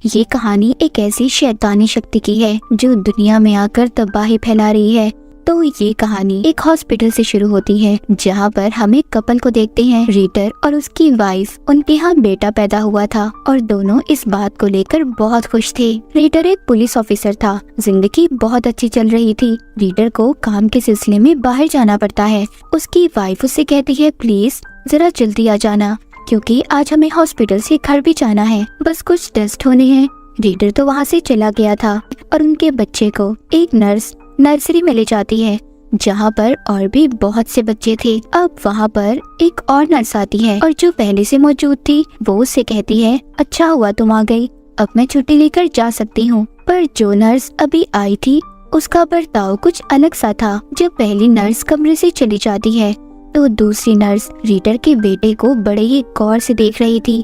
ये कहानी एक ऐसी शैतानी शक्ति की है जो दुनिया में आकर तबाही फैला रही है। तो ये कहानी एक हॉस्पिटल से शुरू होती है जहाँ पर हम एक कपल को देखते हैं, रीटर और उसकी वाइफ। उनके यहाँ बेटा पैदा हुआ था और दोनों इस बात को लेकर बहुत खुश थे। रीटर एक पुलिस ऑफिसर था, जिंदगी बहुत अच्छी चल रही थी। रीटर को काम के सिलसिले में बाहर जाना पड़ता है। उसकी वाइफ उससे कहती है, प्लीज जरा जल्दी आ जाना क्योंकि आज हमें हॉस्पिटल से घर भी जाना है, बस कुछ टेस्ट होने हैं। रीटर तो वहाँ से चला गया था और उनके बच्चे को एक नर्स नर्सरी में ले जाती है जहाँ पर और भी बहुत से बच्चे थे। अब वहाँ पर एक और नर्स आती है और जो पहले से मौजूद थी वो उससे कहती है, अच्छा हुआ तुम आ गई, अब मैं छुट्टी लेकर जा सकती हूँ। पर जो नर्स अभी आई थी उसका बर्ताव कुछ अलग सा था। जब पहली नर्स कमरे से चली जाती है तो दूसरी नर्स रीटर के बेटे को बड़े ही गौर से देख रही थी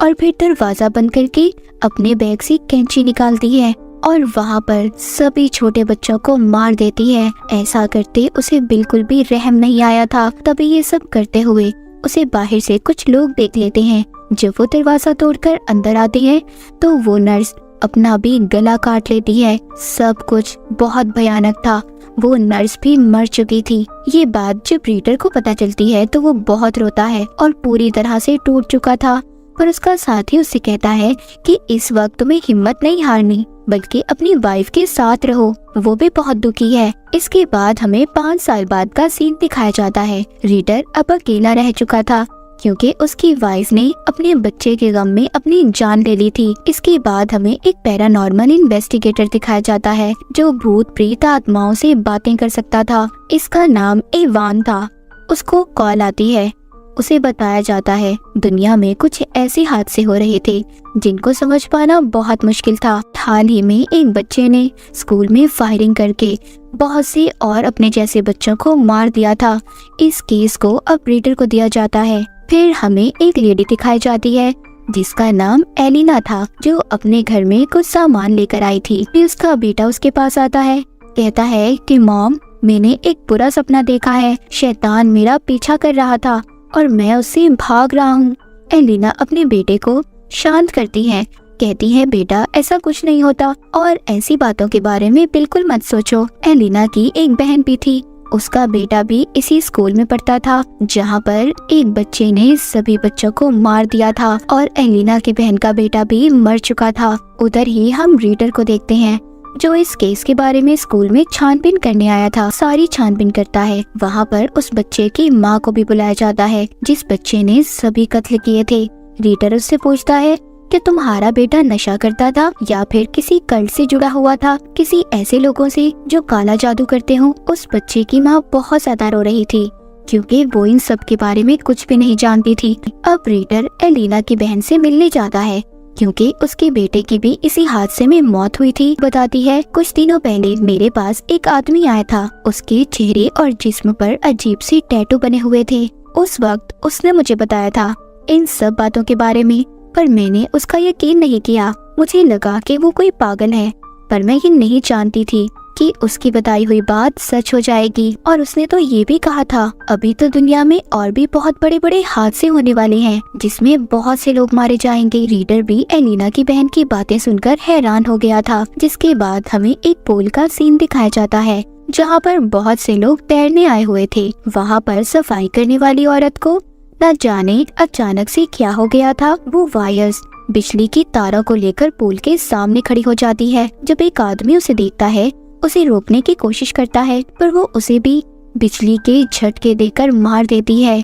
और फिर दरवाजा बंद करके अपने बैग से कैंची निकालती है और वहाँ पर सभी छोटे बच्चों को मार देती है। ऐसा करते उसे बिल्कुल भी रहम नहीं आया था। तभी ये सब करते हुए उसे बाहर से कुछ लोग देख लेते हैं। जब वो दरवाजा तोड़कर अंदर आते हैं तो वो नर्स अपना भी गला काट लेती है। सब कुछ बहुत भयानक था। वो नर्स भी मर चुकी थी। ये बात जब रीटर को पता चलती है तो वो बहुत रोता है और पूरी तरह से टूट चुका था। पर उसका साथी उससे कहता है कि इस वक्त तुम्हें हिम्मत नहीं हारनी, बल्कि अपनी वाइफ के साथ रहो, वो भी बहुत दुखी है। इसके बाद हमें 5 साल बाद का सीन दिखाया जाता है। रीटर अब अकेला रह चुका था क्योंकि उसकी वाइफ ने अपने बच्चे के गम में अपनी जान ले ली थी। इसके बाद हमें एक पैरानॉर्मल इन्वेस्टिगेटर दिखाया जाता है जो भूत प्रेत आत्माओं से बातें कर सकता था। इसका नाम इवान था। उसको कॉल आती है। उसे बताया जाता है दुनिया में कुछ ऐसे हादसे हो रहे थे जिनको समझ पाना बहुत मुश्किल था। हाल ही में एक बच्चे ने स्कूल में फायरिंग करके बहुत से और अपने जैसे बच्चों को मार दिया था। इस केस को अब रीडर को दिया जाता है। फिर हमें एक लेडी दिखाई जाती है जिसका नाम एलिना था, जो अपने घर में कुछ सामान लेकर आई थी। फिर उसका बेटा उसके पास आता है, कहता है कि मॉम, मैंने एक बुरा सपना देखा है। शैतान मेरा पीछा कर रहा था और मैं उससे भाग रहा हूँ। एलिना अपने बेटे को शांत करती है, कहती है बेटा ऐसा कुछ नहीं होता और ऐसी बातों के बारे में बिल्कुल मत सोचो। एलिना की एक बहन भी थी, उसका बेटा भी इसी स्कूल में पढ़ता था जहाँ पर एक बच्चे ने सभी बच्चों को मार दिया था और एलिना की बहन का बेटा भी मर चुका था। उधर ही हम रीडर को देखते हैं जो इस केस के बारे में स्कूल में छानबीन करने आया था। सारी छानबीन करता है। वहाँ पर उस बच्चे की माँ को भी बुलाया जाता है जिस बच्चे ने सभी कत्ल किए थे। रीडर उससे पूछता है कि तुम्हारा बेटा नशा करता था या फिर किसी कल्ट से जुड़ा हुआ था, किसी ऐसे लोगों से जो काला जादू करते हो। उस बच्चे की माँ बहुत ज्यादा रो रही थी क्योंकि वो इन सब के बारे में कुछ भी नहीं जानती थी। अब रीडर एलिना की बहन से मिलने जाता है क्योंकि उसके बेटे की भी इसी हादसे में मौत हुई थी। बताती है, कुछ दिनों पहले मेरे पास एक आदमी आया था। उसके चेहरे और जिस्म पर अजीब सी टैटू बने हुए थे। उस वक्त उसने मुझे बताया था इन सब बातों के बारे में, पर मैंने उसका यकीन नहीं किया। मुझे लगा कि वो कोई पागल है, पर मैं ये नहीं जानती थी कि उसकी बताई हुई बात सच हो जाएगी। और उसने तो ये भी कहा था अभी तो दुनिया में और भी बहुत बड़े बड़े हादसे होने वाले हैं जिसमें बहुत से लोग मारे जाएंगे। रीडर भी एलिना की बहन की बातें सुनकर हैरान हो गया था। जिसके बाद हमें एक पूल का सीन दिखाया जाता है जहाँ पर बहुत से लोग तैरने आए हुए थे। वहाँ पर सफाई करने वाली औरत को न जाने अचानक से क्या हो गया था। वो वायर्स बिजली की तारों को लेकर पूल के सामने खड़ी हो जाती है। जब एक आदमी उसे देखता है, उसे रोकने की कोशिश करता है, पर वो उसे भी बिजली के झटके देकर मार देती है।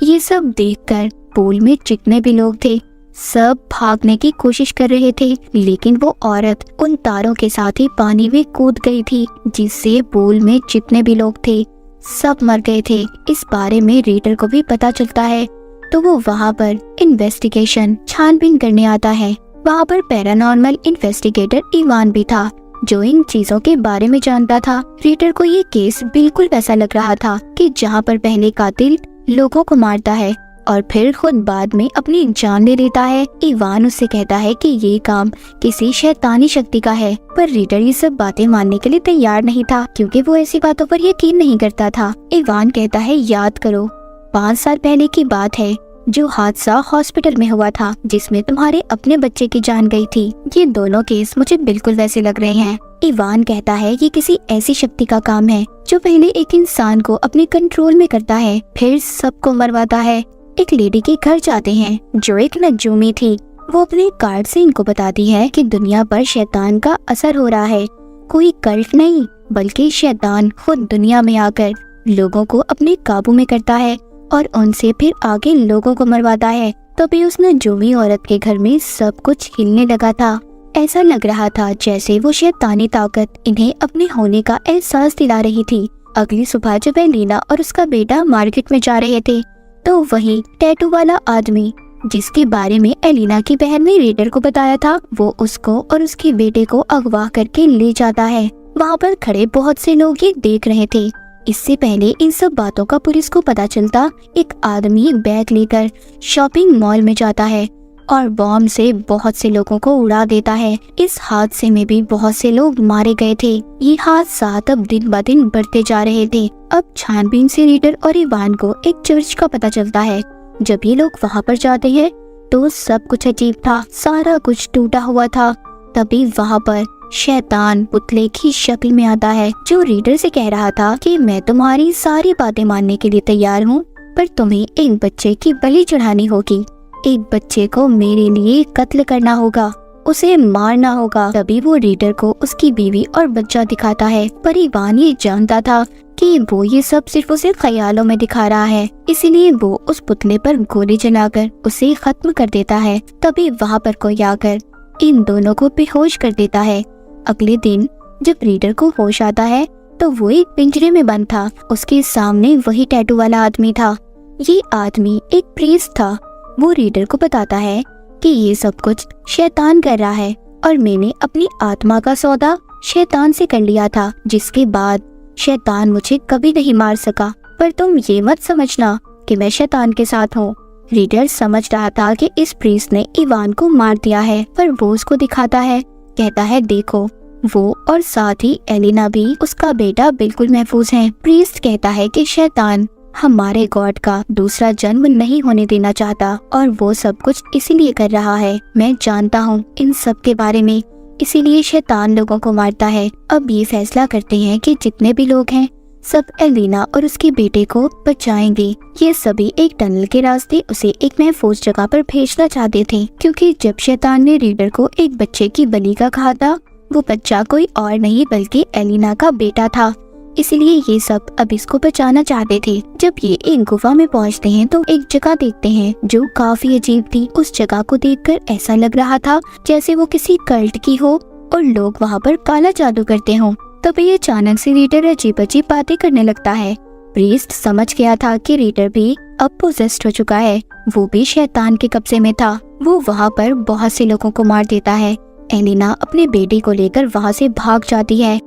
ये सब देखकर पूल में जितने भी लोग थे सब भागने की कोशिश कर रहे थे, लेकिन वो औरत उन तारों के साथ ही पानी में कूद गई थी जिससे पूल में जितने भी लोग थे सब मर गए थे। इस बारे में रीडर को भी पता चलता है तो वो वहाँ पर इन्वेस्टिगेशन छानबीन करने आता है। वहाँ पर पैरानॉर्मल इन्वेस्टिगेटर इवान भी था जो इन चीजों के बारे में जानता था। रीडर को ये केस बिल्कुल वैसा लग रहा था कि जहाँ पर पहले कातिल लोगों को मारता है और फिर खुद बाद में अपनी जान ले लेता है। इवान उससे कहता है कि ये काम किसी शैतानी शक्ति का है, पर रीडर ये सब बातें मानने के लिए तैयार नहीं था क्योंकि वो ऐसी बातों पर यकीन नहीं करता था। इवान कहता है, याद करो 5 साल पहले की बात है जो हादसा हॉस्पिटल में हुआ था जिसमें तुम्हारे अपने बच्चे की जान गई थी, ये दोनों केस मुझे बिल्कुल वैसे लग रहे हैं। इवान कहता है ये किसी ऐसी शक्ति का काम है जो पहले एक इंसान को अपने कंट्रोल में करता है, फिर सबको मरवाता है। एक लेडी के घर जाते हैं जो एक नजूमी थी। वो अपने कार्ड से इनको बताती है कि दुनिया पर शैतान का असर हो रहा है। कोई कल्ट नहीं बल्कि शैतान खुद दुनिया में आकर लोगों को अपने काबू में करता है और उनसे फिर आगे लोगों को मरवाता है। तभी उस नजूमी औरत के घर में सब कुछ हिलने लगा था। ऐसा लग रहा था जैसे वो शैतानी ताकत इन्हें अपने होने का एहसास दिला रही थी। अगली सुबह जब एलिना और उसका बेटा मार्केट में जा रहे थे तो वही टैटू वाला आदमी जिसके बारे में एलिना की बहन ने रीडर को बताया था, वो उसको और उसके बेटे को अगवा करके ले जाता है। वहाँ पर खड़े बहुत से लोग ये देख रहे थे। इससे पहले इन सब बातों का पुलिस को पता चलता, एक आदमी एक बैग लेकर शॉपिंग मॉल में जाता है और बॉम्ब से बहुत से लोगों को उड़ा देता है। इस हादसे में भी बहुत से लोग मारे गए थे। ये हादसा अब दिन ब दिन बढ़ते जा रहे थे। अब छानबीन से रीडर और इवान को एक चर्च का पता चलता है। जब ये लोग वहाँ पर जाते हैं तो सब कुछ अजीब था, सारा कुछ टूटा हुआ था। तभी वहाँ पर शैतान पुतले की शक्ल में आता है जो रीडर से कह रहा था कि मैं तुम्हारी सारी बातें मानने के लिए तैयार हूँ, पर तुम्हें एक बच्चे की बलि चढ़ानी होगी। एक बच्चे को मेरे लिए कत्ल करना होगा, उसे मारना होगा। तभी वो रीडर को उसकी बीवी और बच्चा दिखाता है, पर इवान ये जानता था कि वो ये सब सिर्फ उसे ख्यालों में दिखा रहा है, इसीलिए वो उस पुतले पर गोली चलाकर उसे खत्म कर देता है। तभी वहाँ पर कोई आकर इन दोनों को बेहोश कर देता है। अगले दिन जब रीडर को होश आता है तो वो एक पिंजरे में बंद था। उसके सामने वही टैटू वाला आदमी था। ये आदमी एक प्रीस्ट था। वो रीडर को बताता है कि ये सब कुछ शैतान कर रहा है और मैंने अपनी आत्मा का सौदा शैतान से कर लिया था, जिसके बाद शैतान मुझे कभी नहीं मार सका। पर तुम ये मत समझना कि मैं शैतान के साथ हूँ। रीडर समझ रहा था कि इस प्रीस्ट ने इवान को मार दिया है, पर वो उसको दिखाता है, कहता है देखो, वो और साथ ही एलिना भी उसका बेटा बिल्कुल महफूज हैं। प्रीस्ट कहता है कि शैतान हमारे गॉड का दूसरा जन्म नहीं होने देना चाहता और वो सब कुछ इसीलिए कर रहा है। मैं जानता हूँ इन सब के बारे में, इसीलिए शैतान लोगों को मारता है। अब ये फैसला करते हैं कि जितने भी लोग हैं सब एलिना और उसके बेटे को बचाएंगे। ये सभी एक टनल के रास्ते उसे एक महफूज जगह पर भेजना चाहते थे, क्योंकि जब शैतान ने रीडर को एक बच्चे की बलि का कहा था, वो बच्चा कोई और नहीं बल्कि एलिना का बेटा था। इसलिए ये सब अब इसको बचाना चाहते थे। जब ये एक गुफा में पहुंचते हैं तो एक जगह देखते हैं जो काफी अजीब थी। उस जगह को देखकर ऐसा लग रहा था जैसे वो किसी कल्ट की हो और लोग वहाँ पर काला जादू करते हों। तभी अचानक से रीडर अजीब अजीब बातें करने लगता है। प्रीस्ट समझ गया था कि रीडर भी अब पोजेस्ड हो चुका है, वो भी शैतान के कब्जे में था। वो वहाँ पर बहुत से लोगों को मार देता है। एलिना अपने बेटे को लेकर वहाँ से भाग जाती है।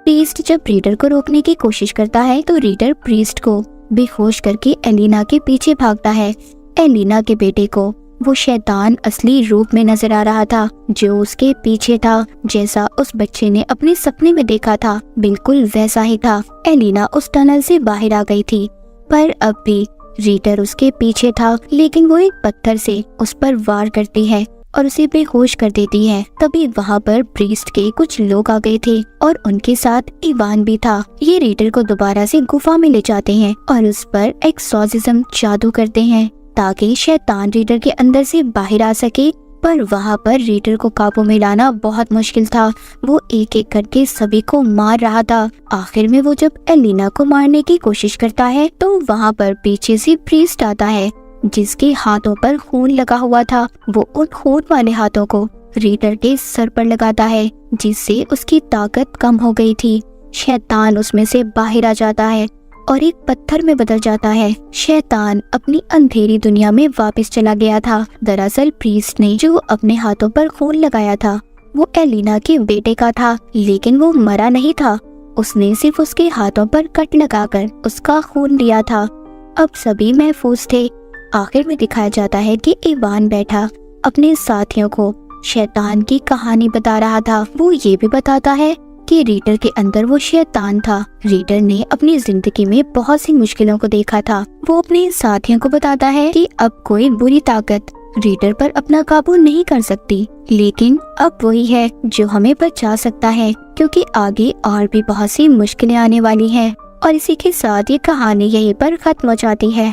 प्रीस्ट जब रीडर को रोकने की कोशिश करता है तो रीडर प्रीस्ट को बेहोश करके एलिना के पीछे भागता है। एलिना के बेटे को वो शैतान असली रूप में नजर आ रहा था जो उसके पीछे था। जैसा उस बच्चे ने अपने सपने में देखा था बिल्कुल वैसा ही था। एलिना उस टनल से बाहर आ गई थी, पर अब भी रीडर उसके पीछे था, लेकिन वो एक पत्थर से उस पर वार करती है और उसे बेहोश कर देती है। तभी वहाँ पर प्रीस्ट के कुछ लोग आ गए थे और उनके साथ इवान भी था। ये रीडर को दोबारा से गुफा में ले जाते हैं और उस पर एक्सॉर्सिज्म जादू करते हैं ताकि शैतान रीडर के अंदर से बाहर आ सके। पर वहाँ पर रीडर को काबू में लाना बहुत मुश्किल था। वो एक एक करके सभी को मार रहा था। आखिर में वो जब एलिना को मारने की कोशिश करता है तो वहाँ पर पीछे से प्रीस्ट आता है जिसके हाथों पर खून लगा हुआ था। वो उन खून वाले हाथों को रीडर के सर पर लगाता है जिससे उसकी ताकत कम हो गई थी। शैतान उसमें से बाहर आ जाता है और एक पत्थर में बदल जाता है। शैतान अपनी अंधेरी दुनिया में वापस चला गया था। दरअसल प्रीस्ट ने जो अपने हाथों पर खून लगाया था वो एलिना के बेटे का था, लेकिन वो मरा नहीं था। उसने सिर्फ उसके हाथों पर कट लगाकर उसका खून लिया था। अब सभी महफूज थे। आखिर में दिखाया जाता है कि इवान बैठा अपने साथियों को शैतान की कहानी बता रहा था। वो ये भी बताता है कि रीडर के अंदर वो शैतान था। रीडर ने अपनी जिंदगी में बहुत सी मुश्किलों को देखा था। वो अपने साथियों को बताता है कि अब कोई बुरी ताकत रीडर पर अपना काबू नहीं कर सकती, लेकिन अब वही है जो हमें बचा सकता है, क्योंकि आगे और भी बहुत सी मुश्किलें आने वाली हैं। और इसी के साथ ये कहानी यहीं पर खत्म हो जाती है।